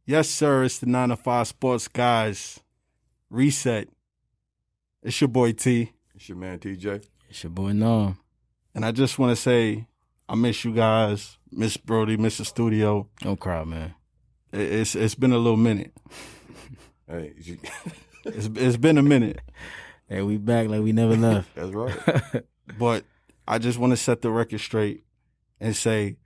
Yes, sir. It's the 9 to 5 Sports Guys Reset. It's your boy T. It's your man TJ. It's your boy Norm. And I just want to say I miss you guys, miss Brody, miss the studio. No crowd, man. It's been a little minute. Hey, It's been a minute. Hey, we back like we never left. that's right. But I just want to set the record straight and say,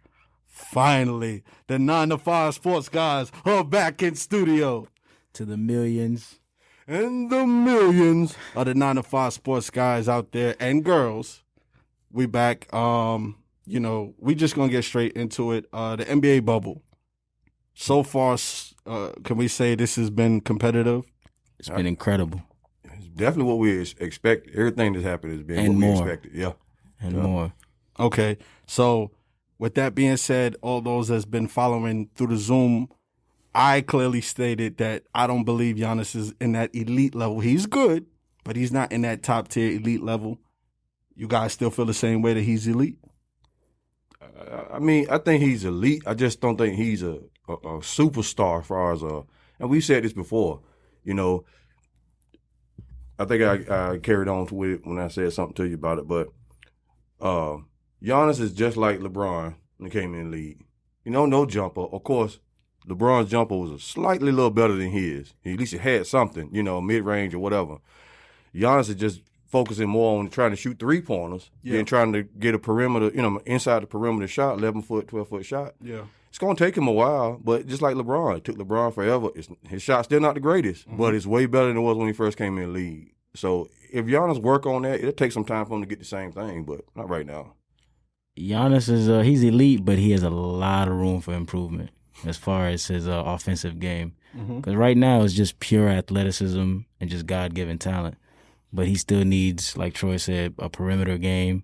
finally, the 9 to 5 Sports Guys are back in studio. To the millions. And the millions of the 9 to 5 Sports Guys out there and girls. We back. We just going to get straight into it. The NBA bubble. So far, can we say this has been competitive? It's been incredible. It's definitely what we expect. Everything that's happened has been And what more. we expected. Yeah. And more. Okay. So with that being said, all those that's been following through the Zoom, I clearly stated that I don't believe Giannis is in that elite level. He's good, but he's not in that top tier elite level. You guys still feel the same way that he's elite? I mean, I think he's elite. I just don't think he's a superstar as far as and we said this before, I think I carried on with it when I said something to you about it, but Giannis is just like LeBron when he came in the league. No jumper. Of course, LeBron's jumper was a little better than his. At least he had something, mid-range or whatever. Giannis is just focusing more on trying to shoot three-pointers than trying to get a perimeter, inside the perimeter shot, 11-foot, 12-foot shot. Yeah. It's going to take him a while, but just like LeBron, it took LeBron forever. His shot's still not the greatest, but it's way better than it was when he first came in the league. So if Giannis work on that, it'll take some time for him to get the same thing, but not right now. Giannis is he's elite, but he has a lot of room for improvement as far as his offensive game. Because right now it's just pure athleticism and just God-given talent. But he still needs, like Troy said, a perimeter game,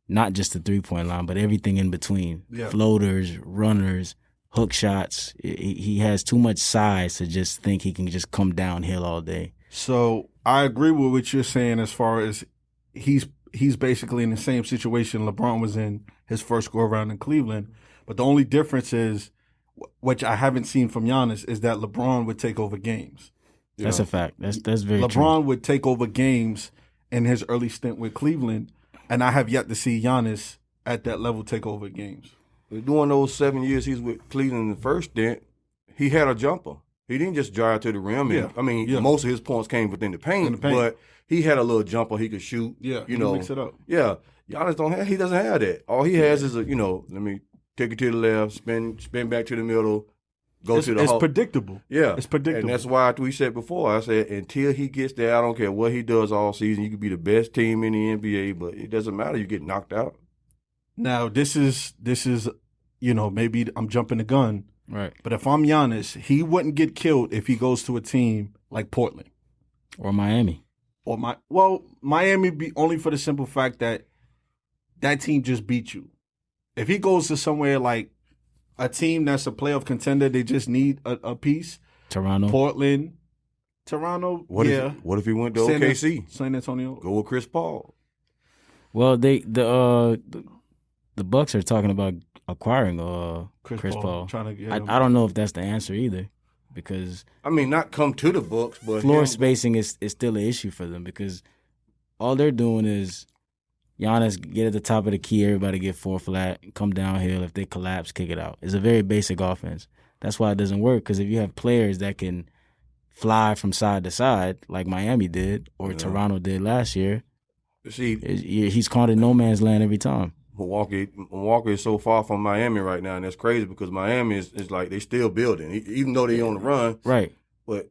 not just the three-point line, but everything in between. Yeah. Floaters, runners, hook shots. He has too much size to just think he can just come downhill all day. So I agree with what you're saying as far as he's basically in the same situation LeBron was in his first go-around in Cleveland. But the only difference is, which I haven't seen from Giannis, is that LeBron would take over games. That's a fact. That's very true. LeBron would take over games in his early stint with Cleveland, and I have yet to see Giannis at that level take over games. During those 7 years he's with Cleveland in the first stint, he had a jumper. He didn't just drive to the rim. Most of his points came within the paint, but he had a little jumper he could shoot. Yeah, he can mix it up. Yeah, Giannis he doesn't have that. All he has is let me take it to the left, spin back to the middle, It's predictable. Yeah. It's predictable. And that's why we said before, I said, until he gets there, I don't care what he does all season. You could be the best team in the NBA, but it doesn't matter. You get knocked out. Now, this is maybe I'm jumping the gun. Right. But if I'm Giannis, he wouldn't get killed if he goes to a team like Portland. Or Miami. Miami be only for the simple fact that team just beat you. If he goes to somewhere like a team that's a playoff contender, they just need a piece. Toronto. Portland. Toronto, What if he went to OKC? San Antonio. Go with Chris Paul. Well, the Bucks are talking about acquiring Chris Paul. Trying to get I don't know if that's the answer either, because not come to the Bucks, but floor spacing is still an issue for them, because all they're doing is Giannis get at the top of the key, everybody get four flat, come downhill. If they collapse, kick it out. It's a very basic offense. That's why it doesn't work, because if you have players that can fly from side to side like Miami did or Toronto did last year, he's caught in no man's land every time. Milwaukee is so far from Miami right now, and that's crazy because Miami is like they still building, even though they on the run. Right. But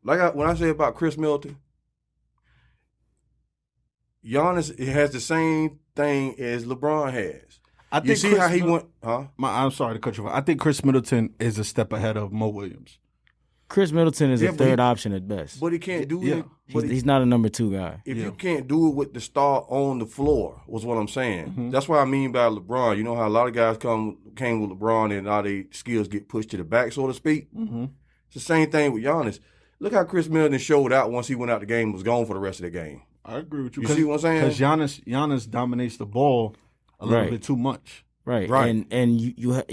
when I say about Chris Middleton, Giannis has the same thing as LeBron has. I think he went? I'm sorry to cut you off. I think Chris Middleton is a step ahead of Mo Williams. Chris Middleton is a third option at best. But he can't do it. He's not a number two guy. If you can't do it with the star on the floor, was what I'm saying. Mm-hmm. That's what I mean by LeBron. You know how a lot of guys came with LeBron and all their skills get pushed to the back, so to speak? Mm-hmm. It's the same thing with Giannis. Look how Chris Middleton showed out once he went out the game, was gone for the rest of the game. I agree with you. You see what I'm saying? Because Giannis dominates the ball a little bit too much. Right. Right. And you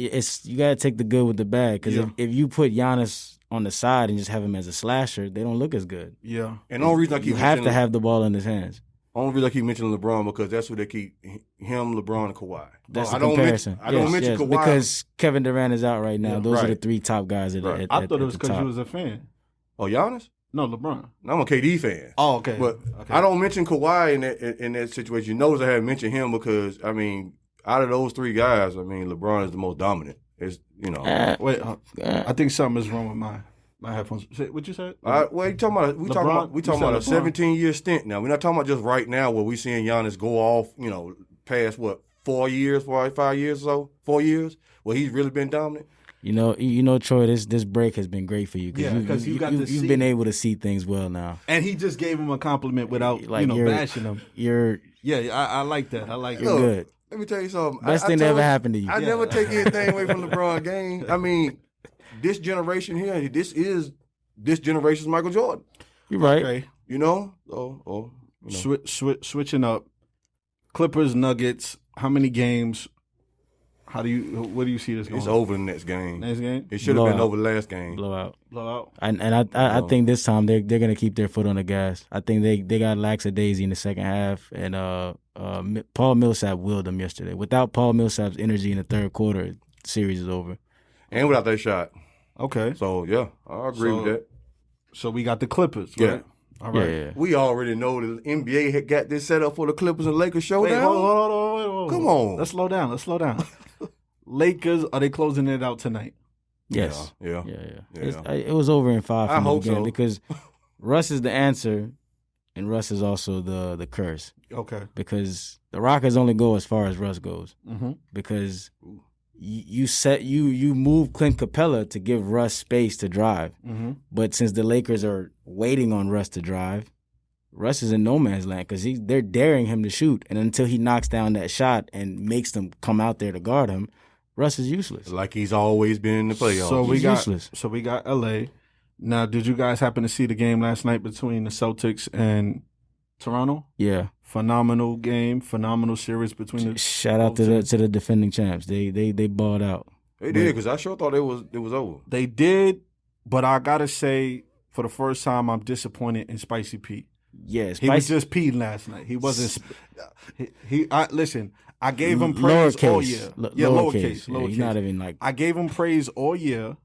gotta take the good with the bad because Yeah. if you put Giannis on the side and just have him as a slasher, they don't look as good. Yeah. And the only reason I keep You have to mentioning- have the ball in his hands. Only reason I keep mentioning LeBron because that's who they keep him, LeBron, and Kawhi. That's I the comparison. don't mention Kawhi because Kevin Durant is out right now. Yeah, Those are the right. 3 top guys at, Right. at, I at, thought it at was the because top. you was a fan. Oh, Giannis? No, LeBron. I'm a KD fan. Oh, okay. But okay. I don't mention Kawhi in that situation. You notice I haven't mentioned him because, I mean, out of those 3 guys, I mean, LeBron is the most dominant. It's, you know. Wait, I think something is wrong with my headphones. What you said? Well, you talking about we talking LeBron? about You a said LeBron. 17-year stint now. We're not talking about just right now where we seeing Giannis go off, you know, past what 5 years or so, 4 years, where he's really been dominant. You know, Troy. This break has been great for you Yeah, because you got to see. you've been able to see things well now. And he just gave him a compliment without Like, you know bashing him. You're Yeah, I like that. I like you're it. good. Let me tell you something. Best I thing that told ever you, happened to you. I never take anything away from LeBron game. I mean, this generation here, this is this generation's Michael Jordan. You're right. Okay. You know? You know. Switching up. Clippers, Nuggets. How many games? What do you see this going? It's over the next game. Next game? It should have been Blowout. over the last game. Blowout. Blowout. And I think this time they're gonna keep their foot on the gas. I think they got lackadaisy in the second half, and Paul Millsap willed them yesterday. Without Paul Millsap's energy in the third quarter, the series is over. And without that shot. Okay. So, yeah, I agree with that. So we got the Clippers, Yeah. right? All right. Yeah. We already know the NBA had got this set up for the Clippers and Lakers Wait, showdown. hold on. Come on. Let's slow down. Lakers, are they closing it out tonight? Yes. Yeah. Yeah. It was over in 5 I from the hope beginning so. because Russ is the answer, and Russ is also the curse Okay. because the Rockets only go as far as Russ goes. Mm-hmm. Because you move Clint Capella to give Russ space to drive, Mm-hmm. but since the Lakers are waiting on Russ to drive, Russ is in no man's land because they're daring him to shoot, and until he knocks down that shot and makes them come out there to guard him, Russ is useless. Like he's always been in the playoffs. So He's useless. we got LA. Now, did you guys happen to see the game last night between the Celtics and Toronto? Yeah, Phenomenal game, phenomenal series between the. shout out to the defending champs. They balled out. They did, because I sure thought it was over. They did, but I gotta say, for the first time, I'm disappointed in Spicy Pete. Yes, He was just peeing last night. He wasn't. Listen. I gave him praise all year. Lowercase. Yeah, he's not even like I gave him praise all year,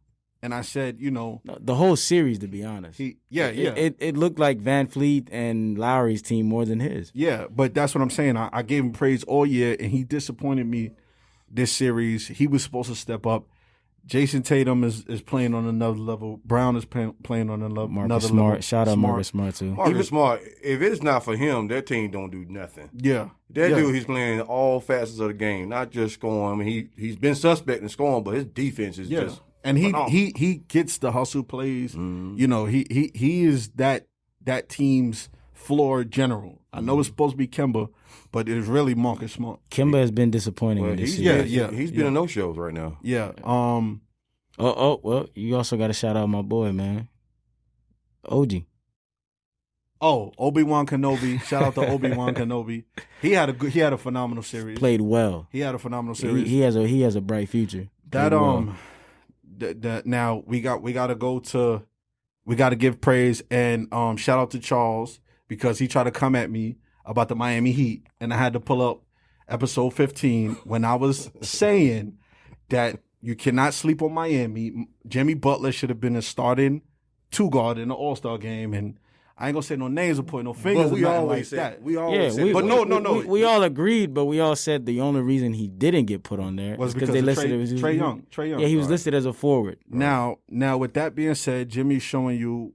and I said, you know, the whole series. To be honest, It looked like Van Fleet and Lowry's team more than his. yeah. But that's what I'm saying. I gave him praise all year, and he disappointed me this series. He was supposed to step up. Jason Tatum is playing on another level. Brown is playing on another Marcus level. Smart, shout out Marcus Smart too. Marcus Smart, if it's not for him, that team don't do nothing. Yeah. That yeah. dude, he's playing all facets of the game, not just scoring. I mean, he's been suspect in scoring, but his defense is just And phenomenal. he gets the hustle plays. Mhm. You know, he is that team's floor general. I know it's supposed to be Kemba, but it's really Marcus Smart. Kimba has been disappointing Well, in this he's series. he's been in no shows right now. Yeah. Well, you also got to shout out my boy, man, OG. Oh, Obi-Wan Kenobi. Shout out to Obi-Wan Kenobi. He had a phenomenal series. Played well. He had a phenomenal series. He has a bright future. That Played well. now we got to give praise and shout out to Charles because he tried to come at me about the Miami Heat, and I had to pull up episode 15 when I was saying that you cannot sleep on Miami. Jimmy Butler should have been a starting 2-guard in the All-Star game, and I ain't gonna say no names or point no fingers. But we or nothing always like said that. we always said, but no. We all agreed, but we all said the only reason he didn't get put on there was because because they of listed it was Trae Young. Yeah, he was Right. listed as a forward. Now, with that being said, Jimmy's showing you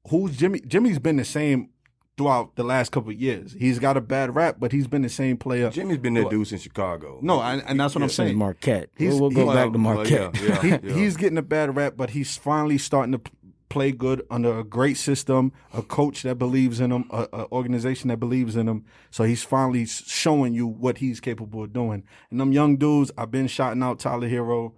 who's Jimmy. Jimmy's been the same throughout the last couple of years. He's got a bad rap, but he's been the same player. Jimmy's been that dude since Chicago. No, and that's what I'm Since saying. Marquette. He's- We'll go he- back to Marquette. He's getting a bad rap, but he's finally starting to play good under a great system, a coach that believes in him, a organization that believes in him. So he's finally showing you what he's capable of doing. And them young dudes, I've been shouting out Tyler Hero.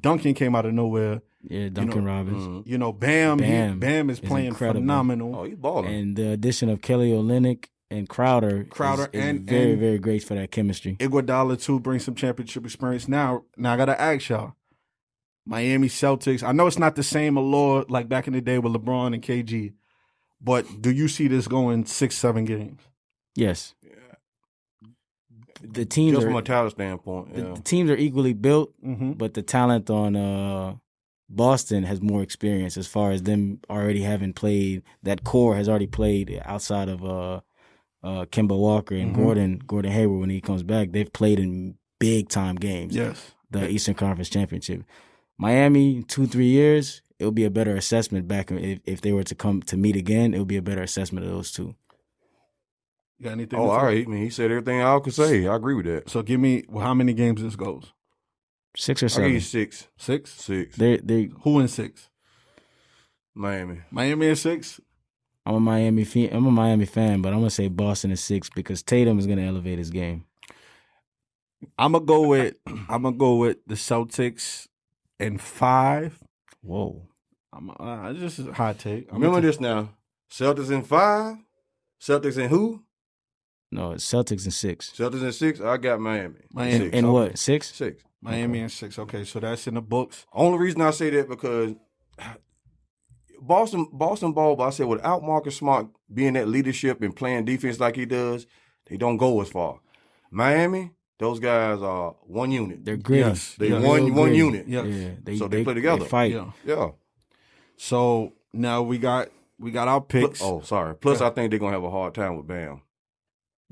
Duncan came out of nowhere. Yeah, Duncan Robbins. Mm-hmm. You know, Bam Bam is is playing incredible. phenomenal. Oh, he's balling. And the addition of Kelly Olynyk and Crowder is very, very great for that chemistry. Iguodala too brings some championship experience. Now I gotta ask y'all, Miami Celtics. I know it's not the same allure like back in the day with LeBron and KG, but do you see this going 6-7 games? Yes. The teams Just are from a talent standpoint. the, Yeah. the teams are equally built, Mm-hmm. but the talent on Boston has more experience as far as them already having played. That core has already played outside of Kemba Walker and Gordon Hayward when he comes back. They've played in big time games. Yes. The Eastern Conference Championship. Miami, 2-3 years, it would be a better assessment back if they were to come to meet again. It would be a better assessment of those two. You got anything? Oh, to all say? right. I mean, he said everything I could say. I agree with that. So give me how many games this goes? 6 or I give 7. you 6. 6. 6. They Who in 6? Miami. Miami in 6. I'm a Miami fan, but I'm gonna say Boston is 6 because Tatum is gonna elevate his game. I'm gonna go with the Celtics in 5. Whoa. This is a hot take. Remember this now. Celtics in 5. Celtics in who? No, it's Celtics in 6. Celtics in 6. I got Miami. Miami. 6. And Okay. what? 6? 6. Miami in 6. Okay, so that's in the books. Only reason I say that because Boston ball, but I said without Marcus Smart being that leadership and playing defense like he does, they don't go as far. Miami, those guys are one unit. They're gritty. Yes. They Yeah. one gritty. unit. Yeah. Yeah, So they play together. They fight. Yeah. Yeah. So now we got our picks. Oh, sorry. Plus, Yeah. I think they're gonna have a hard time with Bam.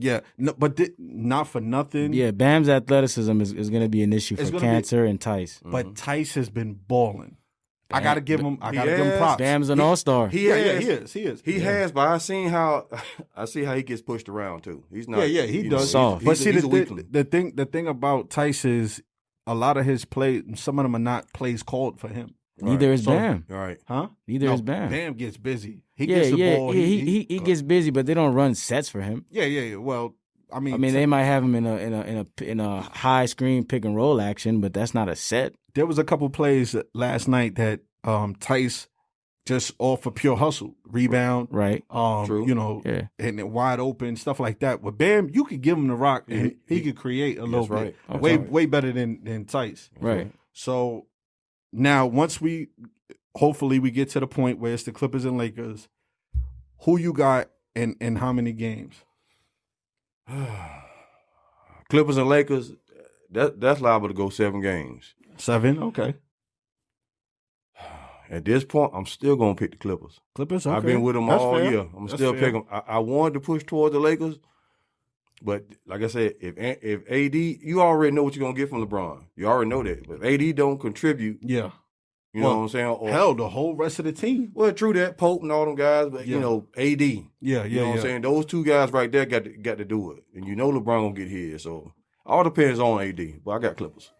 Yeah, no, but not for nothing. Yeah, Bam's athleticism is going to be an issue It's for gonna be- Cancer and Tice. But Tice has been balling. I Bam- gotta give him. I gotta give him Yes. props. Bam's an all-star. He Yeah, has. he is. He has, but I see how he gets pushed around too. He's not. Yeah, he you know, does. soft. But He's, see, he's a weakling. the thing about Tice is a lot of his plays. Some of them are not plays called for him. Neither is So- Bam. All right. Huh? Neither No, is Bam. Bam gets busy. He Yeah, gets the yeah, ball. he gets busy, but they don't run sets for him. Yeah. Well, I mean, They might have him in a high screen pick and roll action, but that's not a set. there was a couple plays last night that Tice just off of pure hustle, rebound, Right. True. Yeah. and it wide open stuff like that. With Bam, you could give him the rock and he could create a little That's right. bit, That's way right. way better than Tice. Right. So now, once hopefully we get to the point where it's the Clippers and Lakers. Who you got in how many games? Clippers and Lakers. That's liable to go 7 games. 7. Okay. At this point, I'm still gonna pick the Clippers. Clippers. Okay. I've been with them That's all fair. year. I'm That's still fair. picking them. I wanted to push towards the Lakers, but like I said, if AD, you already know what you're gonna get from LeBron. You already know that. But AD don't contribute. Yeah. You know Well, what I'm saying? Or, Hell, the whole rest of the team. well, true that Pope and all them guys, but Yeah. you know AD. Yeah. You know what I'm saying? Those two guys right there got to do it, and you know LeBron gonna get his. So all depends on AD. But I got Clippers.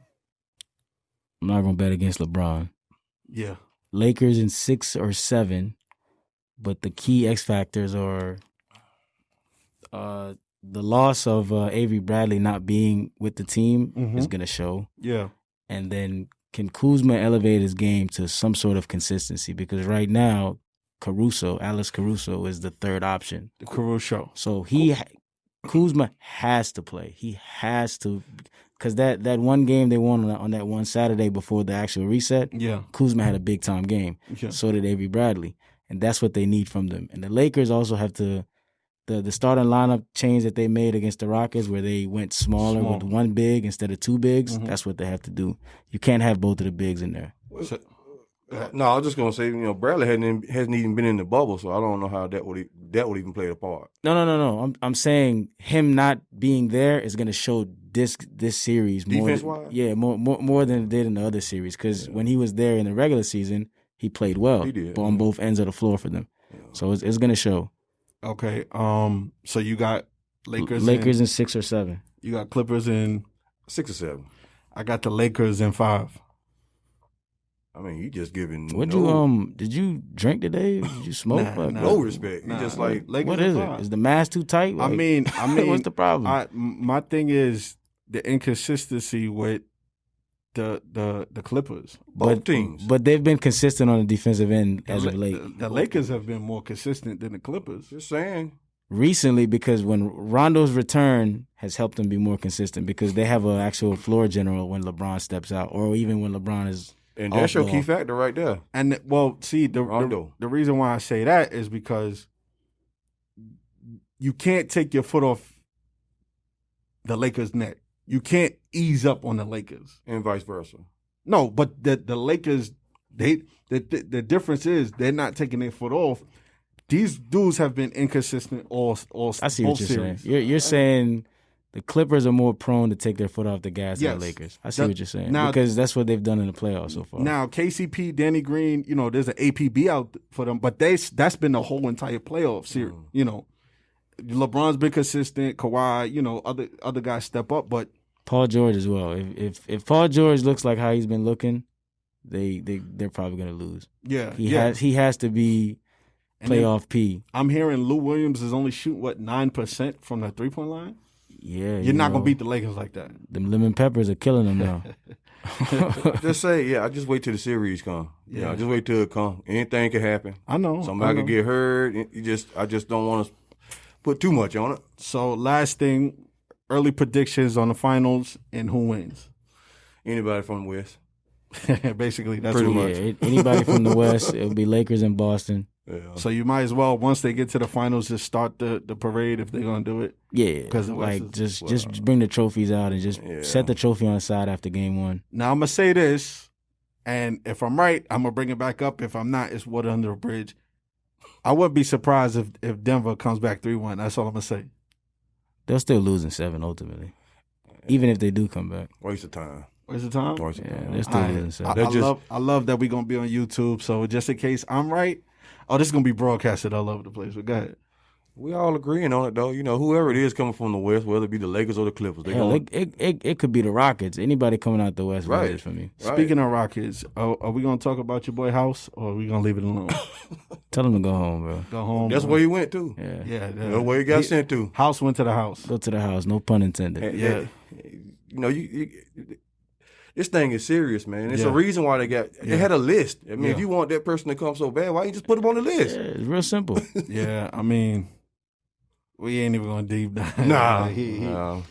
I'm not gonna bet against LeBron. Yeah. Lakers in 6 or 7, but the key X factors are the loss of Avery Bradley not being with the team is gonna show, Yeah. and then can Kuzma elevate his game to some sort of consistency? Because right now, Alex Caruso is the third option. The Caruso. So Kuzma has to play. He has to, because that one game they won on that one Saturday before the actual reset, Yeah. Kuzma had a big time game. Yeah. So did Avery Bradley, and that's what they need from them. And the Lakers also have to the starting lineup change that they made against the Rockets, where they went smaller with one big instead of 2 bigs. That's what they have to do. You can't have both of the bigs in there. So- No, I was just gonna say, Bradley hasn't even been in the bubble, so I don't know how that would even play a part. No. I'm saying him not being there is going to show this series more. Defense-wise? Yeah, more than it did in the other series. Because when he was there in the regular season, he played well. He did, on both ends of the floor for them. Yeah. So it's going to show. Okay. So you got Lakers. in 6 or 7. You got Clippers in. 6 or 7. I got the Lakers in 5. I mean, you just giving Did you drink today? Did you smoke? Nah, no respect. You just like Lakers What in is 5. it? Is the mask too tight? I mean, what's the problem? My thing is the inconsistency with the Clippers. both teams. But they've been consistent on the defensive end as of late. The Lakers have been more consistent than the Clippers. Just saying. recently, because when Rondo's return has helped them be more consistent, because they have an actual floor general when LeBron steps out, or even when LeBron is. And that's off your ball. key factor right there. And well, see, the reason why I say that is because you can't take your foot off the Lakers' neck. You can't ease up on the Lakers. And vice versa. No, but the Lakers, the difference is they're not taking their foot off. These dudes have been inconsistent all I see what you're series. saying. You're saying the Clippers are more prone to take their foot off the gas than the Lakers. I see what you're saying. Now, because that's what they've done in the playoffs so far. Now, KCP, Danny Green, there's an APB out for them, but that's been the whole entire playoff series. LeBron's been consistent. Kawhi, other guys step up, but Paul George as well. If Paul George looks like how he's been looking, they're probably going to lose. Yeah, he has to be playoff P. I'm hearing Lou Williams is only shooting 9% from the 3-point line. Yeah, you're not gonna beat the Lakers like that. Them lemon peppers are killing them now. Just say, I just wait till the series come. Yeah, just wait till it come. Anything can happen. I know. Somebody could get hurt. I just don't want to put too much on it. So last thing, early predictions on the finals and who wins. Anybody from the West. Basically, that's pretty much. Yeah, anybody from the West, it'll be Lakers and Boston. Yeah. So you might as well, once they get to the finals, just start the parade if they're gonna do it. Yeah, because just bring the trophies out and just set the trophy on the side after game one. Now I'm gonna say this, and if I'm right, I'm gonna bring it back up. If I'm not, it's water under the bridge. I wouldn't be surprised if Denver comes back 3-1. That's all I'm gonna say. They'll still lose in 7 ultimately, even if they do come back. Waste of time. Waste of time. They're still losing 7. I love that we're gonna be on YouTube. So just in case I'm right. Oh, this is going to be broadcasted all over the place, but go ahead. We all agreeing on it, though. Whoever it is coming from the West, whether it be the Lakers or the Clippers. It could be the Rockets. Anybody coming out the West wins for me. Right. Speaking of Rockets, are we going to talk about your boy House, or are we going to leave it alone? Tell him to go home, bro. Go home. That's where he went to. Yeah. That's where he got sent to. House went to the house. Go to the house. No pun intended. This thing is serious, man. It's a reason why they had a list. I mean, if you want that person to come so bad, why you just put them on the list? Yeah, it's real simple. Yeah, I mean, we ain't even going to deep dive. Nah.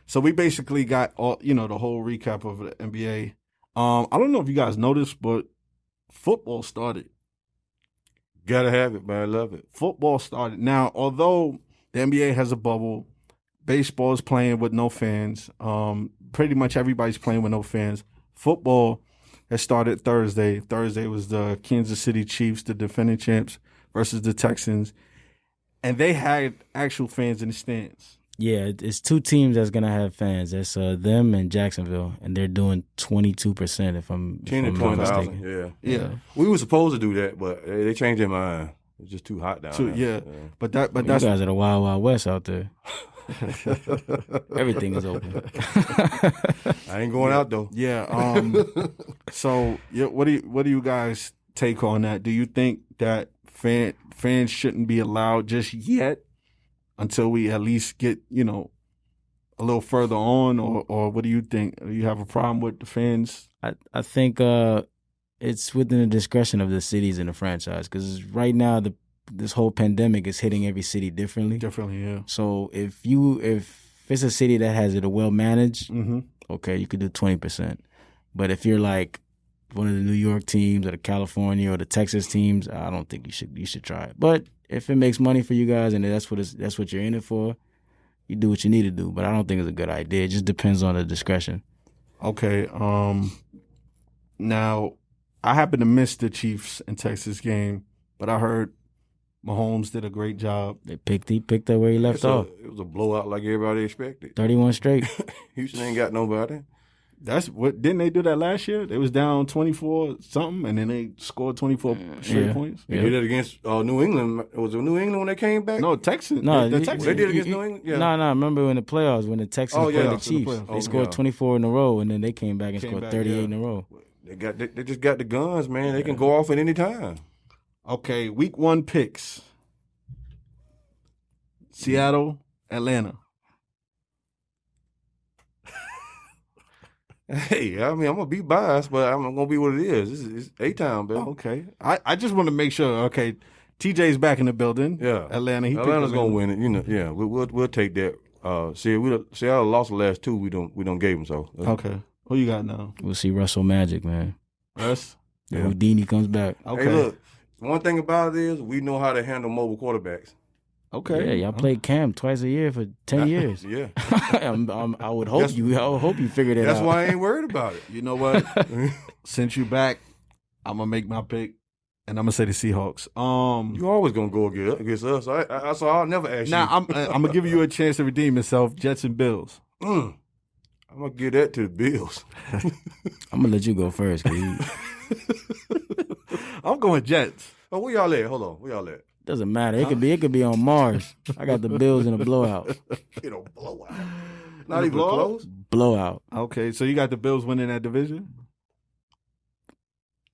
So we basically got all, the whole recap of the NBA. I don't know if you guys noticed, but football started. Gotta have it, man. I love it. Football started. Now, although the NBA has a bubble, baseball is playing with no fans. Pretty much everybody's playing with no fans. Football has started Thursday. Thursday was the Kansas City Chiefs, the defending champs, versus the Texans. And they had actual fans in the stands. Yeah, it's 2 teams that's going to have fans. That's them and Jacksonville. And they're doing 22% if I'm 10 to 20,000, yeah. We were supposed to do that, but they changed their mind. It's just too hot down there. Yeah. But that's you guys are the Wild Wild West out there. Everything is open. I ain't going out though. Yeah. So, what do you guys take on that? Do you think that fans shouldn't be allowed just yet until we at least get a little further on, or what do you think? Do you have a problem with the fans? I think it's within the discretion of the cities and the franchise, because right now this whole pandemic is hitting every city differently. Yeah. So if it's a city that has it well managed, okay, you could do 20%. But if you're like one of the New York teams or the California or the Texas teams, I don't think you should try it. But if it makes money for you guys and that's what you're in it for, you do what you need to do. But I don't think it's a good idea. It just depends on the discretion. Okay. Now I happened to miss the Chiefs and Texas game, but I heard Mahomes did a great job. He picked up where he left off. It was a blowout like everybody expected. 31 straight. Houston ain't got nobody. That's what didn't they do that last year? They was down 24 something, and then they scored 24 straight points. They did it against New England. Was it New England when they came back? No, Texans. No, the Texans. They did it against New England. Yeah. No. Remember in the playoffs when the Texans played the Chiefs? They scored 24 in a row, and then they came back and scored 38 in a row. They just got the guns, man. They can go off at any time. Okay, week 1 picks. Seattle, Atlanta. Hey, I mean, I'm gonna be biased, but I'm gonna be what it is. It's A-Town, baby. Okay, I just want to make sure. Okay, TJ's back in the building. Yeah, Atlanta. Atlanta's gonna win it. You know, yeah, we'll take that. Seattle lost the last two. We don't gave them so. Okay, who you got now? We'll see Russell Magic, man. Russ. Yeah. Houdini comes back. Okay. Hey, look. One thing about it is we know how to handle mobile quarterbacks. Okay. Yeah, y'all played Cam twice a year for 10 years. Yeah. I would hope you figured it out. That's why I ain't worried about it. You know what? Since you back, I'm gonna make my pick, and I'm gonna say the Seahawks. You always gonna go against us. So I'll never ask you. Now I'm gonna give you a chance to redeem yourself. Jets and Bills. I'm gonna give that to the Bills. I'm gonna let you go first. I'm going Jets. Oh, where y'all at? Hold on. Where y'all at? Doesn't matter. It could be on Mars. I got the Bills in a blowout. Blowout. Not even close. Blowout. Okay, so you got the Bills winning that division.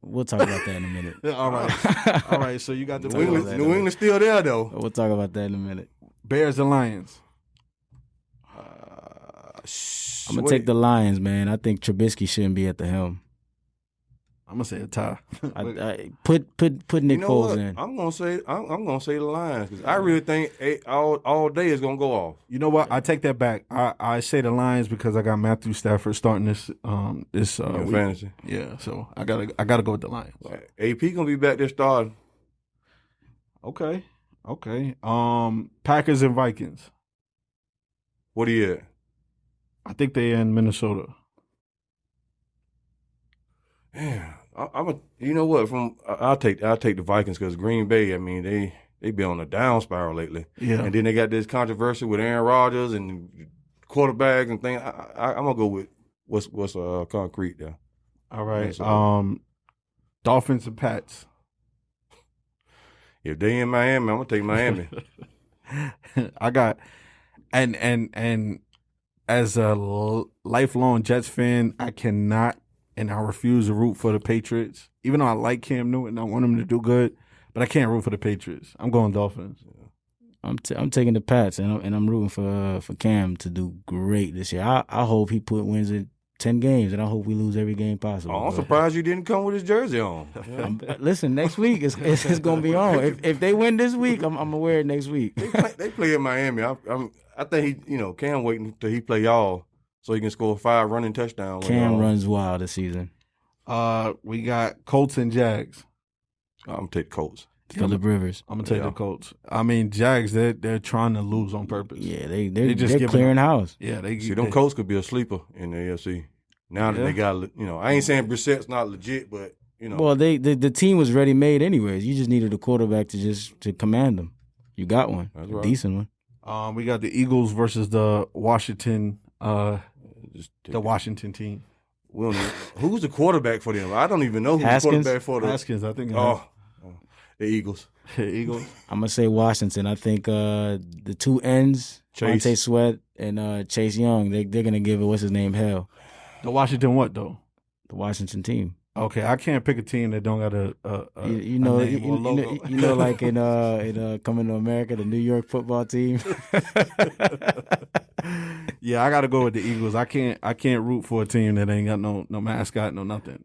We'll talk about that in a minute. All right. All right. So you got the New England's still there though. We'll talk about that in a minute. Bears and Lions. I'm gonna take the Lions, man. I think Trubisky shouldn't be at the helm. I'm gonna say a tie. I put Nick Foles in. I'm gonna say the Lions because I really think all day is gonna go off. You know what? I take that back. I say the Lions because I got Matthew Stafford starting this week. Fantasy. Yeah, so I gotta go with the Lions. AP gonna be back there starting. Okay. Packers and Vikings. What are you at? I think they in Minnesota. Yeah, you know what? I'll take the Vikings because Green Bay. I mean, they been on a down spiral lately. Yeah, and then they got this controversy with Aaron Rodgers and quarterbacks and things. I'm gonna go with what's concrete there. All right. Dolphins and Pats. If they in Miami, I'm gonna take Miami. I got and as a lifelong Jets fan, I cannot. And I refuse to root for the Patriots. Even though I like Cam Newton, I want him to do good, but I can't root for the Patriots. I'm going Dolphins. I'm taking the Pats, and I'm rooting for Cam to do great this year. I hope he wins in 10 games, and I hope we lose every game possible. I'm surprised you didn't come with his jersey on. Listen, next week it's going to be on. If they win this week, I'm gonna wear it next week. They play in Miami. I think Cam waiting till he play y'all. So he can score 5 running touchdowns. Cam runs wild this season. We got Colts and Jags. I'm gonna take Colts. Phillip Rivers. I'm gonna take the Colts. I mean, Jags. They're trying to lose on purpose. Yeah, they're clearing house. Yeah, them Colts could be a sleeper in the AFC. Now that they got, I ain't saying Brissett's not legit, but Well, the team was ready made anyways. You just needed a quarterback to command them. You got one, That's right. A decent one. We got the Eagles versus the Washington. The Washington team. Who's the quarterback for them? I don't even know who's Haskins? the quarterback for them. Haskins, I think. The Eagles. Eagles. I'm gonna say Washington. I think the two ends, Chase. Monte Sweat and Chase Young, they're gonna give it what's his name hell. The Washington what though? The Washington team. Okay, I can't pick a team that don't got a name or logo. Like in Coming to America, the New York football team. Yeah, I got to go with the Eagles. I can't root for a team that ain't got no mascot, no nothing.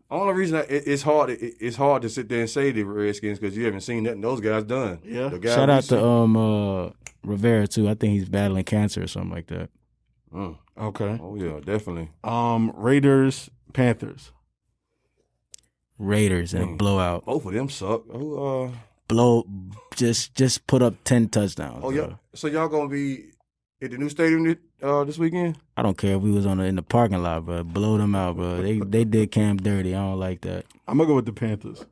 Only reason it's hard to sit there and say the Redskins because you haven't seen nothing those guys done. Yeah. Shout out to Rivera too. I think he's battling cancer or something like that. Okay. Oh yeah, definitely. Raiders, Panthers. Raiders and a blowout. Both of them suck. Just put up 10 touchdowns. Oh yeah. So y'all gonna be at the new stadium this weekend? I don't care if we was in the parking lot, bro. Blow them out, bro. They did Cam dirty. I don't like that. I'm gonna go with the Panthers.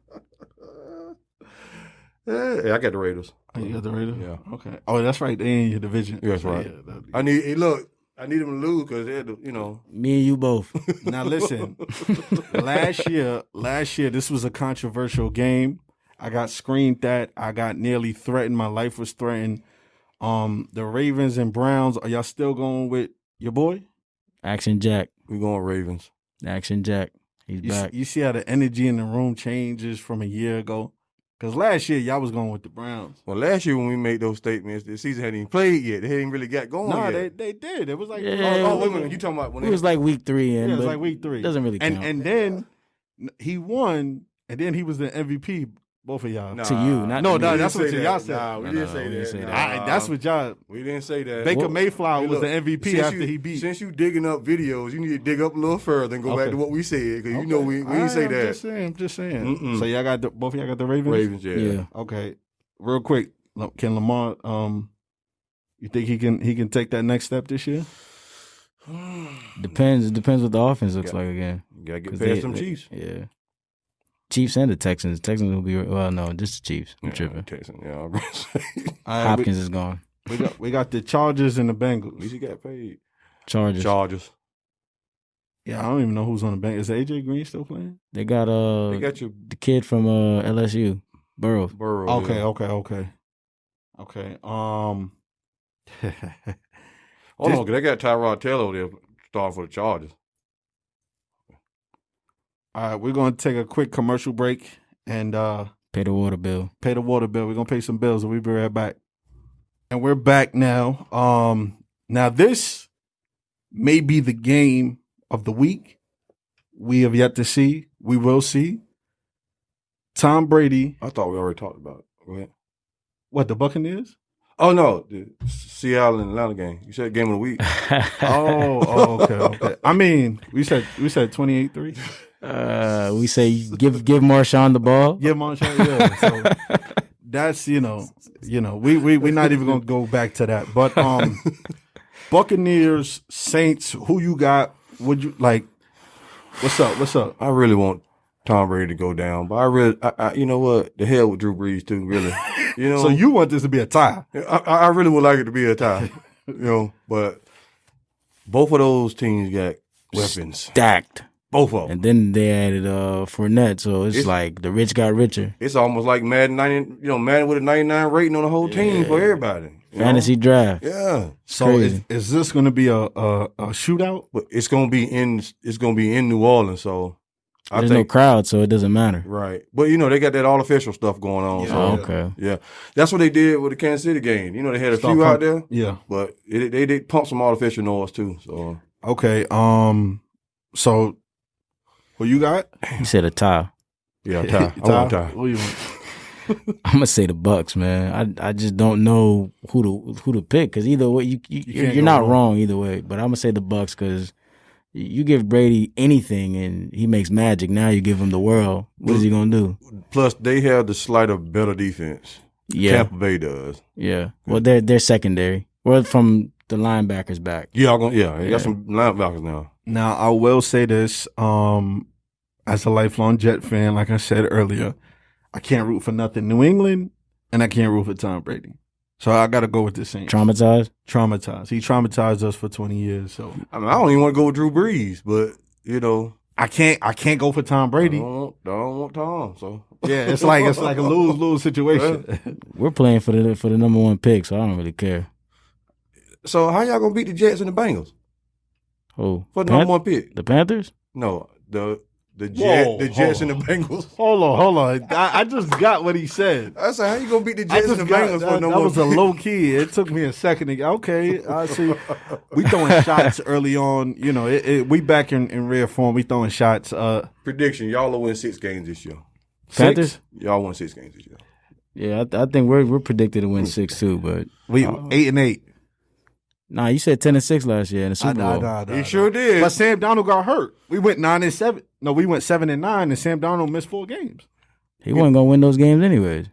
Yeah, I got the Raiders. Oh, you got the Raiders? Yeah. Okay. Oh, that's right. They in your division. Yeah, that's right. Yeah, I need them to lose because they're Me and you both. Now listen, last year, this was a controversial game. I got screamed at. I got nearly threatened. My life was threatened. The Ravens and Browns. Are y'all still going with your boy? Action Jack. We going Ravens. Action Jack. He's back. You see how the energy in the room changes from a year ago? Because last year, y'all was going with the Browns. Well, last year when we made those statements, the season hadn't even played yet. They hadn't really got going yet. No, they did. It was like... Yeah. wait a minute. You talking about when it was like week 3 in. Yeah, it was like week 3. Doesn't really count. And then he won, and then he was the MVP. Both of y'all. To you, not No, to me. no, we that's didn't what say y'all that. said. Nah, we No, didn't no, say we didn't that. say that. That's what y'all. We didn't say that. Baker Mayflower Hey, was look, the MVP since after you- he beat. Since you digging up videos, you need to dig up a little further and go back Okay. to what we said because you know we didn't say I'm that. just saying. Mm-mm. So y'all got both of y'all got the Ravens. Ravens, yeah. Yeah. Okay, real quick, can Lamar? You think he can take that next step this year? Depends. It depends what the offense looks Yeah. like again. You gotta get 'Cause past them Chiefs. Yeah. Chiefs and the Texans. Texans will be no, just the Chiefs. I'm tripping. Texans, yeah, I'm gonna say. All right, Hopkins is gone. we got the Chargers and the At Bengals. least he got paid. Chargers. Chargers. Yeah, I don't even know who's on the Bengals. Is AJ Green still playing? They got They got your the kid from LSU, Burrow. Burrow. Okay, yeah. okay. Hold on, 'cause they got Tyrod Taylor there starting for the Chargers. All right, we're gonna take a quick commercial break and Pay the water bill. pay the water bill. We're gonna pay some bills and we'll be right back. And we're back now. Now this may be the game of the week. We have yet to see. We will see. Tom Brady. I thought we already talked about it. Go ahead. What, the Buccaneers? Oh no, the Seattle and Atlanta game. You said game of the week. Okay. I mean, we said 28-3. We say give Marshawn the ball. Yeah, Marshawn. Yeah. So that's we not even gonna go back to that. But Buccaneers, Saints, who you got? Would you like? What's up? I really want Tom Brady to go down, but I you know what? The hell with Drew Brees too. Really, you know. So you want this to be a tie? I really would like it to be a tie. But both of those teams got weapons. Stacked. Both of them. And then they added Fournette, so it's like the rich got richer. It's almost like Madden 90. Madden with a 99 rating on the whole team for everybody. Fantasy draft. Yeah. So Crazy. is this going to be a shootout? But it's gonna be in New Orleans, so I There's think no crowd, so it doesn't matter. right. But they got that all official stuff going on. Yeah. So Oh, okay. yeah, that's what they did with the Kansas City game. They had a Start few out pump- there, Yeah. but they did pump some artificial noise too. So Okay. So who you got? You said a tie. yeah, tie. I want tie. Who you want? I'm gonna say the Bucks, man. I just don't know who to pick because either way can't you're go not wrong. wrong either way. But I'm gonna say the Bucks because you give Brady anything and he makes magic. Now you give him the world. What is he gonna do? Plus, they have the slighter better defense. Yeah, Tampa Bay does. yeah. Well, they're secondary. Well, from the linebackers back. They got some linebackers now. Now I will say this. As a lifelong Jet fan, like I said earlier, I can't root for nothing New England, and I can't root for Tom Brady. So I got to go with the Saints. Traumatized. He traumatized us for 20 years. So I don't even want to go with Drew Brees, but I can't go for Tom I Brady. don't want Tom. So Yeah, it's like a lose situation. We're playing for the number one pick, so I don't really care. So how y'all gonna beat the Jets and the Bengals Oh, for the number one pick? the Panthers? No, the Whoa, Jets hold and the Bengals. Hold on. I just got what he said. I said, how you gonna beat the I Jets and just the got Bengals for that, number that was a one pick? low key. It took me a second to get. Okay, I see. We throwing shots early on. We back in rare form. We throwing shots. Prediction: y'all will win 6 games this year. Panthers? Y'all win 6 games this year. Yeah, I think we're predicted to win 6 too, but We 8-8. nah, you said 10-6 last year in the Super Bowl. He sure did. But Sam Donald got hurt. We went 9-7. No, we went 7-9, and Sam Donald missed 4 games. He wasn't gonna win those games anyways.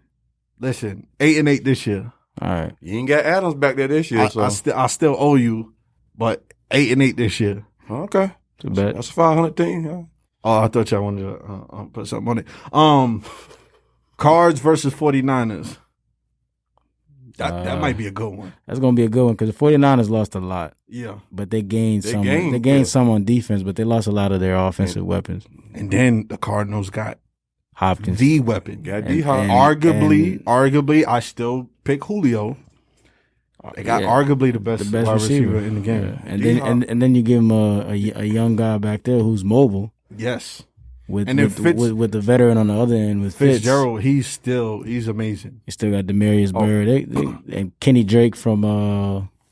Listen, 8-8 this year. All right. You ain't got Adams back there this year, so I still owe you, but 8-8 this year. okay. Too bad. That's a 500 team. Huh? Oh, I thought y'all wanted to put something on it. Cards versus 49ers. That might be a good one. That's gonna be a good one because the 49ers lost a lot, Yeah. but they gained some. gained, They gained yeah. some on defense, but they lost a lot of their offensive weapons. And then the Cardinals got Hopkins. the weapon. Got And- D-Hop. and- Arguably, I still pick Julio. They got Yeah. arguably the best the best wide receiver. receiver in the game. Yeah. And then and then you give him a young guy back there who's mobile Yes. with And then with the veteran on the other end with Fitz. Fitzgerald, he's amazing. You still got Demarius Bird and Kenny Drake from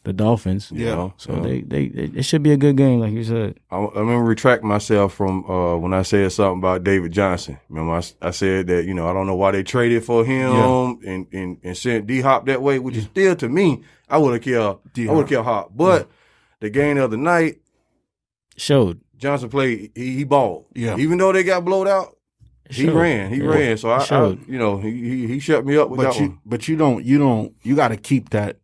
the Dolphins. Yeah. know? So it should be a good game, like you said. I'm gonna retract myself from when I said something about David Johnson. Remember, I said that I don't know why they traded for him and sent D Hop that way, which is still to me, I would have killed Hop. But the game the other night Showed. Johnson played. He balled. Yeah. Even though they got blowed out, he Showed. ran. He ran. So I he shut me up with that one. But you got to keep that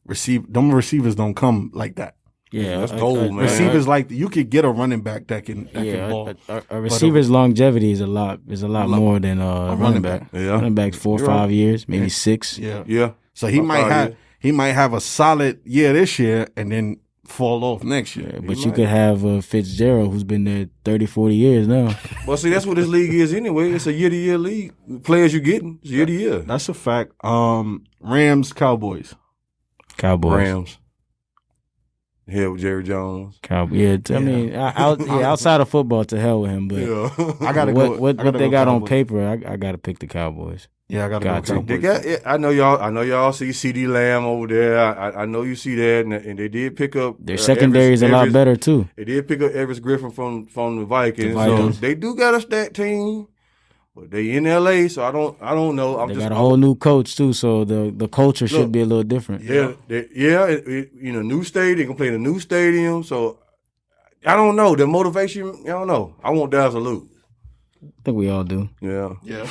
receive. Them receivers don't come like that. Yeah, That's gold, man. Receivers like you could get a running back that can ball. A receiver's longevity is a lot more than a running back. Yeah. Running back 4 or 5 years, maybe 6. Yeah. Yeah. So he About might 5 have years. he might have a solid year this year and then fall off next year. Yeah, but you could have Fitzgerald, who's been there 30, 40 years now. Well, see, that's what this league is anyway. It's a year-to-year league. The players you getting, it's year-to-year. That's a fact. Rams, Cowboys. Cowboys. Rams. Here with Jerry Jones. Yeah, I mean, outside of football, to hell with him. But I gotta what they go got on Cowboys. paper, I got to pick the Cowboys. Yeah, I gotta Got go to. Cowboys. They got. I know y'all see CD Lamb over there. I know you see that, and they did pick up Their secondary is a lot Everest- better too. They did pick up Everest Griffin from the Vikings. The Vikings. So they do got a stat team, but they in LA, so I don't know. They got a whole new coach too, so the culture should Look, be a little different. New stadium. They can play in a new stadium, so I don't know. The motivation, I don't know. I want Dallas to lose. I think we all do. Yeah. Yeah.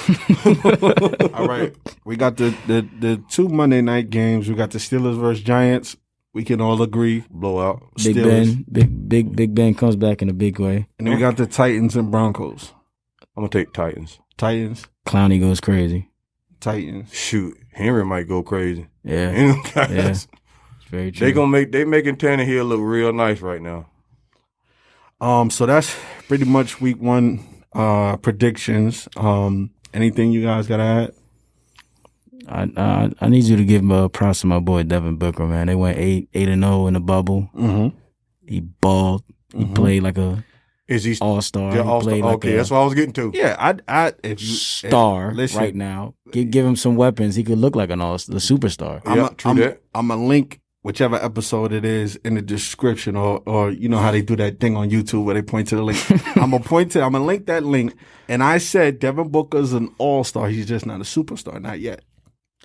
All right. We got the 2 Monday night games. We got the Steelers versus Giants. We can all agree. Blowout. Big Steelers. Ben, Big Ben comes back in a big way. And then we got the Titans and Broncos. I'm gonna take Titans. Titans. Clowney goes crazy. Titans. Shoot, Henry might go crazy. Yeah, Them guys, yeah. It's very true. they making Tannehill look real nice right now. So that's pretty much week 1 predictions. Anything you guys gotta add? I need you to give props to my boy Devin Booker, man. They went 8-0 in the bubble. Mm-hmm. He balled. He played like a Is he all-star. Yeah, He all-star. played like Okay, a that's what I was getting to. Yeah, I if you star listen, right now. Give him some weapons. He could look like the superstar. Yeah, true that. I'm gonna link whichever episode it is in the description, or you know how they do that thing on YouTube where they point to the link. I'm gonna link that link. And I said Devin Booker's an all-star. He's just not a superstar, not yet.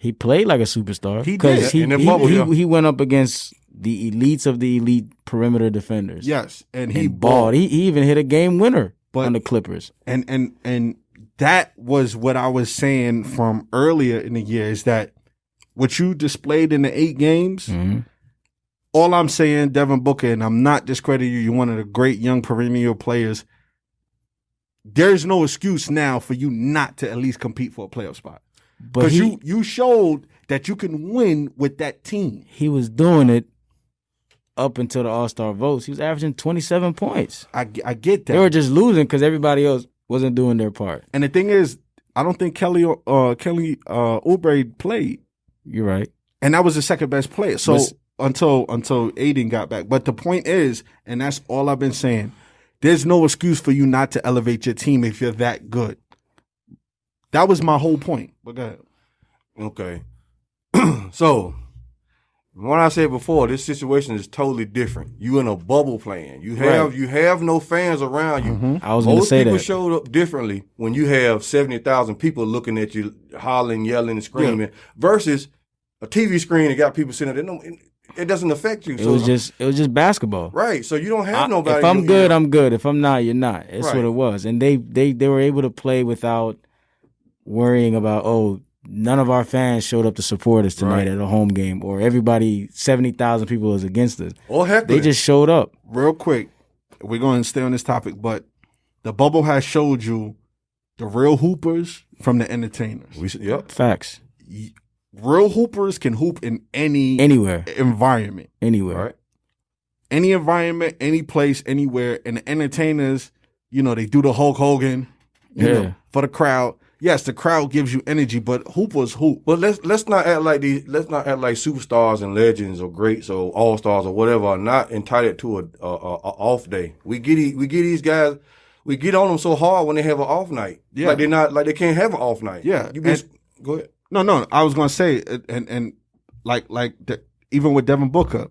He played like a superstar. He 'cause did. In the bubble, yeah. he went up against the elites of the elite perimeter defenders. Yes, and He he balled. He even hit a game winner But- on the Clippers. And that was what I was saying from earlier in the year is that what you displayed in the 8 games. Mm-hmm. All I'm saying, Devin Booker, and I'm not discrediting you. You're one of the great young perennial players. There's no excuse now for you not to at least compete for a playoff spot. But Because you showed that you can win with that team. he was doing it up until the All-Star votes. He was averaging 27 points. I get that. They were just losing because everybody else wasn't doing their part. And the thing is, I don't think Kelly Oubre played, You're right. and that was the second best player. So Was- until Aiden got back. But the point is, and that's all I've been saying, there's no excuse for you not to elevate your team if you're that good. That was my whole point. But go ahead. Okay. So, what I said before, this situation is totally different. You in a bubble playing. You have no fans around you. I was going to Most say people that. showed up differently when you have 70,000 people looking at you, hollering, yelling, and screaming, versus a TV screen that got people sitting there. No, it doesn't affect you. It was just basketball. right. So you don't have nobody. If I'm good, I'm good. If I'm not, you're not. That's Right. what it was. And they were able to play without worrying about, none of our fans showed up to support us tonight Right. at a home game, or everybody, 70,000 people was against us. or heckling. They just showed up. Real quick, we're going to stay on this topic, but the bubble has showed you the real hoopers from the entertainers. Yep. Facts. Real hoopers can hoop in any Anywhere. environment. Anywhere. Right. Any environment, any place, anywhere. And the entertainers, they do the Hulk Hogan, Yeah. for the crowd. Yes, the crowd gives you energy, but hoopers hoop. But let's not act like superstars and legends or greats or all stars or whatever are not entitled to a off day. We get these guys. We get on them so hard when they have an off night. Yeah. Like they can't have an off night. Yeah. Go ahead. No, I was gonna say, and even with Devin Booker,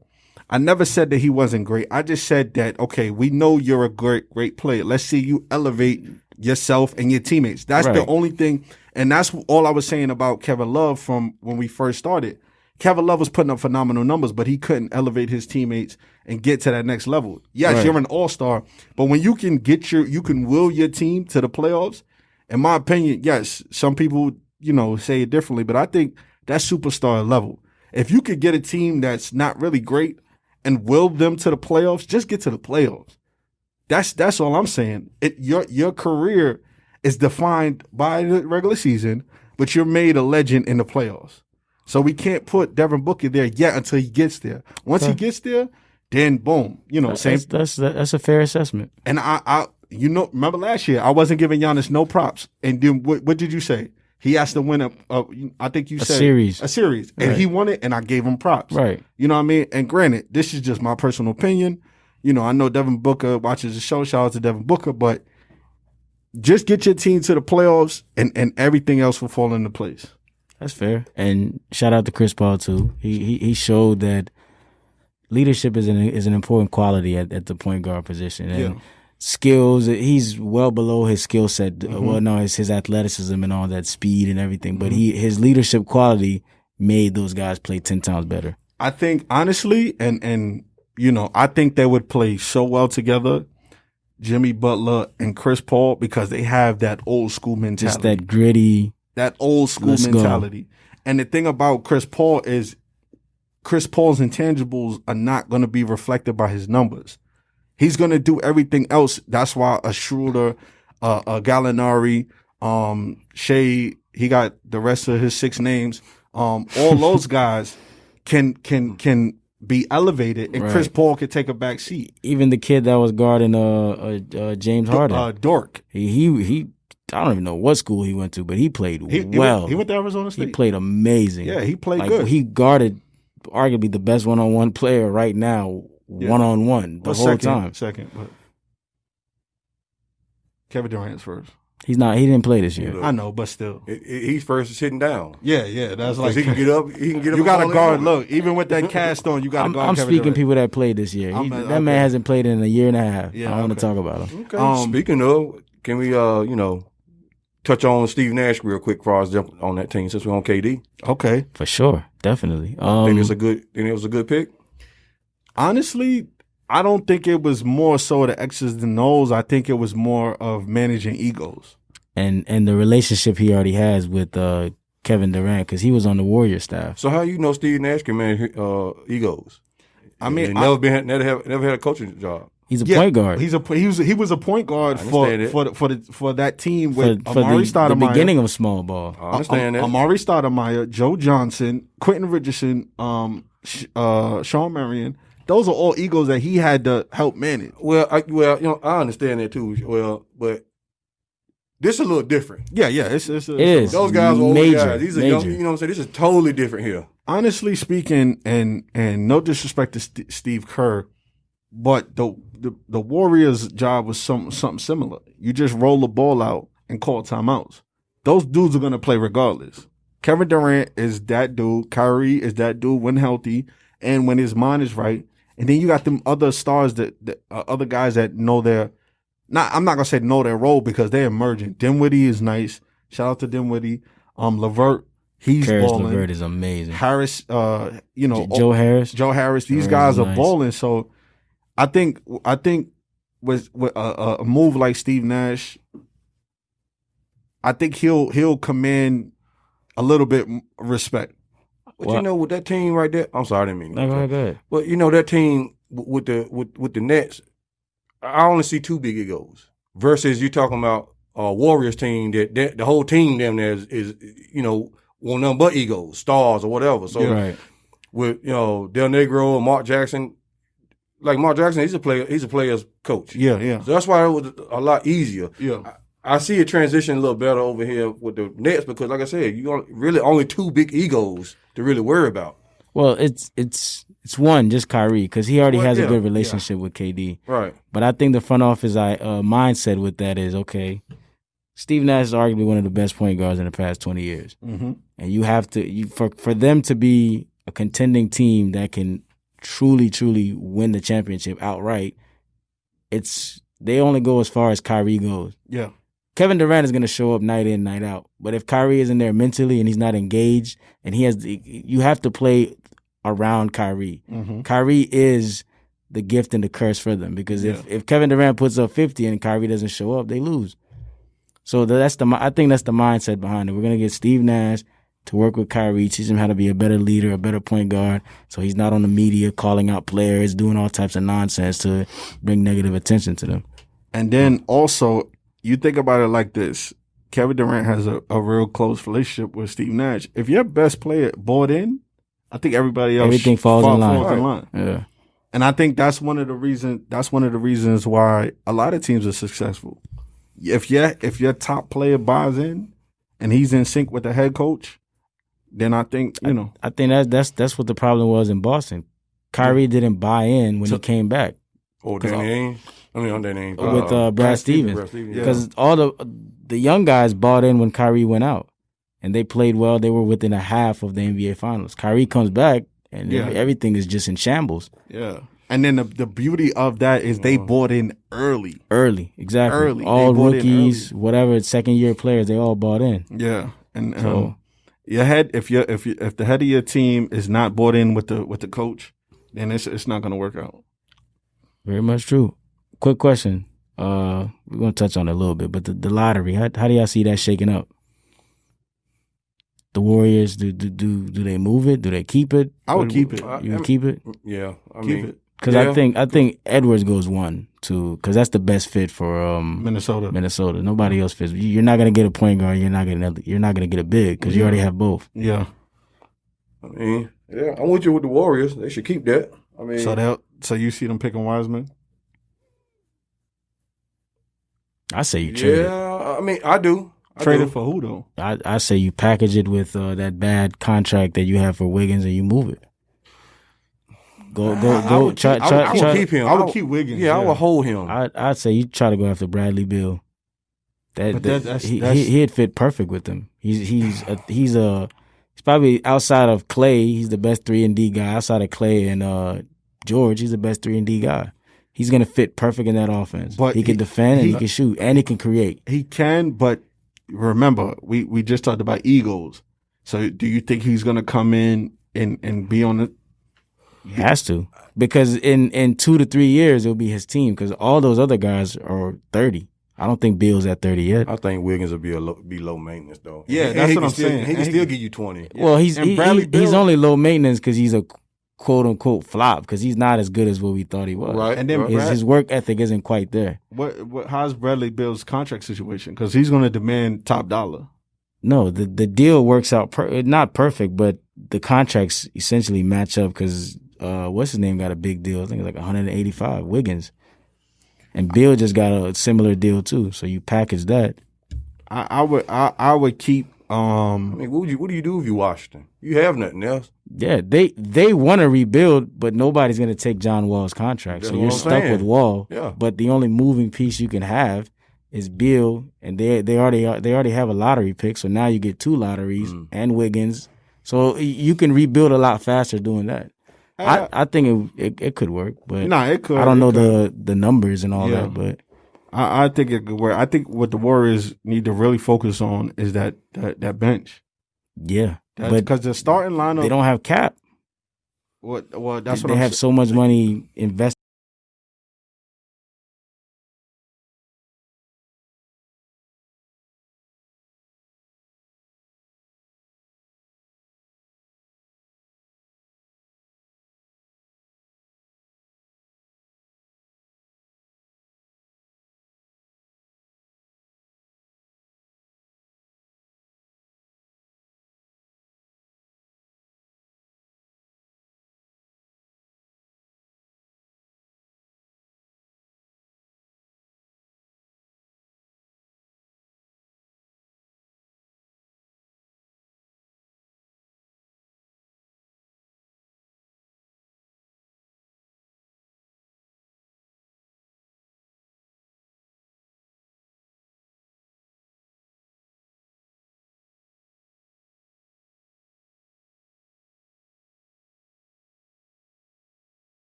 I never said that he wasn't great. I just said that, okay, we know you're a great player. Let's see you elevate yourself and your teammates. That's the Right. only thing. And that's all I was saying about Kevin Love from when we first started. Kevin Love was putting up phenomenal numbers, but he couldn't elevate his teammates and get to that next level. Yes, Right. you're an all-star, but when you can you can will your team to the playoffs, in my opinion, yes, some people, say it differently, but I think that's superstar level. If you could get a team that's not really great and will them to the playoffs, just get to the playoffs. That's all I'm saying. Your career is defined by the regular season, but you're made a legend in the playoffs. So we can't put Devin Booker there yet until he gets there. Once he gets there, then boom, same. That's a fair assessment. And I remember last year I wasn't giving Giannis no props. And then what did you say? He has to win I think you said series. a series, and Right. he won it, and I gave him props. Right. You know what I mean? And granted, this is just my personal opinion. I know Devin Booker watches the show. Shout out to Devin Booker, but just get your team to the playoffs, and everything else will fall into place. That's fair. And shout out to Chris Paul too. He showed that leadership is an important quality at the point guard position. And skills, he's well below his skill set. Mm-hmm. Well, no, it's his athleticism and all that speed and everything. But his leadership quality made those guys play 10 times better. I think honestly, and I think they would play so well together, Jimmy Butler and Chris Paul, because they have that old school mentality. Just that gritty. That old school Let's go. mentality. And the thing about Chris Paul is Chris Paul's intangibles are not going to be reflected by his numbers. He's going to do everything else. That's why a Schroeder, a Gallinari, Shea, he got the rest of his 6 names. All those guys can be elevated, and Chris Right. Paul can take a back seat. Even the kid that was guarding James Harden. Dork. He I don't even know what school he went to, but he played He well. went to Arizona State. He played amazing. Yeah, he played like, good. He guarded arguably the best one-on-one player right now, one-on-one the whole time. Second, but Kevin Durant's first. He didn't play this year. Look, I know, but still. He's first sitting down. Yeah, that's like Because he can get up. He can get up. you got to and guard. fall in. Look, even with that cast on, you got to I'm guard. Kevin speaking Durant. people that played this year. I'm- That okay. man hasn't played in a year and a half. Yeah, I don't want to okay. talk about him. Okay. Speaking of, can we, touch on Steve Nash real quick before I jump on that team since we're on KD? Okay, For sure. Definitely. Think it was a good pick. honestly, I don't think it was more so the X's and O's. I think it was more of managing egos. and the relationship he already has with Kevin Durant, because he was on the Warriors staff. So how you know Steve Nash can manage egos? I mean, never had a coaching job. He's a point guard. He was a point guard I for understand for that team for with Amari the Stoudemire. beginning of small ball. I understand that. Amari Stoudemire, Joe Johnson, Quentin Richardson, Sean Marion. Those are all egos that he had to help manage. Well, I understand that too. Well, but this is a little different. Yeah, it's It is. Those guys are older Major, guys. These are young. major. You know what I'm saying? This is totally different here. honestly speaking, and no disrespect to Steve Kerr, but the Warriors' job was something similar. You just roll the ball out and call timeouts. Those dudes are gonna play regardless. Kevin Durant is that dude. Kyrie is that dude when healthy and when his mind is right. And then you got them other stars that other guys that know their. I'm not gonna say know their role because they're emerging. Dinwiddie is nice. Shout out to Dinwiddie. LeVert, he's Karis balling. LeVert is amazing. Harris, Joe Harris. Joe Harris. These Harris guys is are nice. balling. So I think with a move like Steve Nash, I think he'll command a little bit respect. But Well- you know, with that team right there, I'm sorry, I didn't mean. No, go ahead. But you know that team with the Nets, I only see two big egos. Versus you talking about a Warriors team that the whole team damn there is want nothing but egos, stars or whatever. So Right. with Del Negro and Mark Jackson, like Mark Jackson, he's a player's coach. Yeah. So that's why it was a lot easier. Yeah. I see it transition a little better over here with the Nets because, like I said, really only two big egos to really worry about. Well, it's one, just Kyrie, because he already Well, has a yeah, good relationship with KD. Right. But I think the front office mindset with that is, okay, Steve Nash is arguably one of the best point guards in the past 20 years. Mm-hmm. And you have to for them to be a contending team that can truly win the championship outright, they only go as far as Kyrie goes. Yeah. Kevin Durant is going to show up night in, night out. But if Kyrie isn't there mentally and he's not engaged, and you have to play around Kyrie. Mm-hmm. Kyrie is the gift and the curse for them, because if Kevin Durant puts up 50 and Kyrie doesn't show up, they lose. So I think that's the mindset behind it. We're going to get Steve Nash to work with Kyrie, teach him how to be a better leader, a better point guard, so he's not on the media calling out players, doing all types of nonsense to bring negative attention to them. And then also, you think about it like this. Kevin Durant has a real close relationship with Steve Nash. If your best player bought in, I think everything falls in line. Yeah. And I think that's one of the reasons why a lot of teams are successful. If your top player buys in and he's in sync with the head coach, then I think, I think that's what the problem was in Boston. Kyrie didn't buy in when he came back. Oh, Danny Ainge? On Danny Ainge. With Brad Stevens. Because all the young guys bought in when Kyrie went out. And they played well. They were within a half of the NBA Finals. Kyrie comes back, and everything is just in shambles. Yeah. And then the beauty of that is they bought in early. Early, exactly. Early. All rookies, whatever, second-year players, they all bought in. Yeah. And your head, if the head of your team is not bought in with the coach, then it's not going to work out. Very much true. Quick question. We're going to touch on it a little bit, but the lottery, how do y'all see that shaking up? The Warriors, do they move it? Do they keep it? I would keep it. You would keep it? Yeah, keep it. Because I think Edwards goes 1, 2, because that's the best fit for Minnesota. Nobody else fits. You're not gonna get a point guard. You're not gonna get a big because you already have both. Yeah. I mean, I'm with you with the Warriors. They should keep that. I mean, so you see them picking Wiseman? I say you trade it. Yeah, I mean, I do. Trade it for who though? I say you package it with that bad contract that you have for Wiggins and you move it. Go. I would keep him. I would keep Wiggins. Yeah, I would hold him. I'd say you try to go after Bradley Beal. He'd fit perfect with them. He's probably outside of Clay. He's the best 3-and-D guy. Outside of Clay and George, he's the best 3-and-D guy. He's gonna fit perfect in that offense. But he can defend and he can shoot and he can create. He can, but remember, we just talked about egos. So do you think he's gonna come in and be on it? He has to, because in 2 to 3 years it'll be his team, because all those other guys are 30. I don't think Beal's at 30 yet. I think Wiggins will be low maintenance though. Yeah, that's what I'm saying. He can still give you 20. Yeah. Well, he's only low maintenance because he's a quote unquote flop, because he's not as good as what we thought he was. Right, and then his work ethic isn't quite there. How's Bradley Beal's contract situation? Because he's going to demand top dollar. No, the deal works out not perfect, but the contracts essentially match up, because what's his name got a big deal. I think it's like 185, Wiggins. And Beal just got a similar deal too. So you package that. I would keep. I mean, what do you do if you Washington? You have nothing else. Yeah, they want to rebuild, but nobody's going to take John Wall's contract. So you're stuck with Wall. Yeah. But the only moving piece you can have is Beal, and they already have a lottery pick. So now you get 2 lotteries and Wiggins. So you can rebuild a lot faster doing that. I think it could work, but it could. I don't know the numbers and all that, but I think it could work. I think what the Warriors need to really focus on is that bench. Yeah, because the starting lineup, they don't have cap. Well, that's what they have so much money invested.